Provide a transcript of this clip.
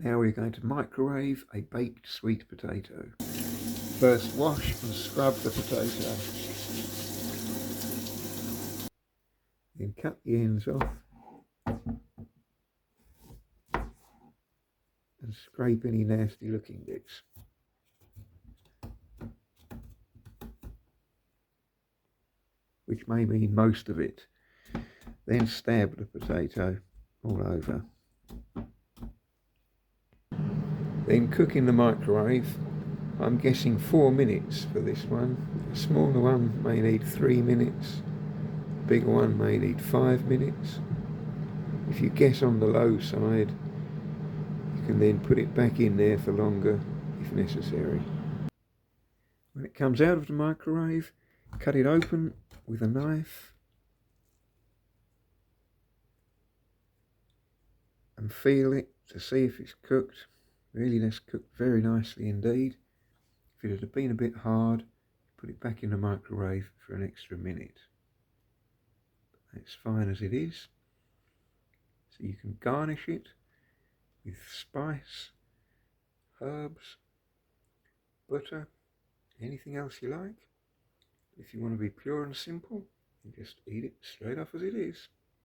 Now we're going to microwave a baked sweet potato. First wash and scrub the potato. Then cut the ends off and scrape any nasty looking bits. Which may mean most of it. Then stab the potato all over. Then cook in the microwave. I'm guessing 4 minutes for this one. The smaller one may need 3 minutes. The bigger one may need 5 minutes. If you guess on the low side, you can then put it back in there for longer if necessary. When it comes out of the microwave, cut it open with a knife and feel it to see if it's cooked. Really, that's cooked very nicely indeed. If it had been a bit hard, put it back in the microwave for an extra minute. It's fine as it is. So you can garnish it with spice, herbs, butter, anything else you like. If you want to be pure and simple, you just eat it straight off as it is.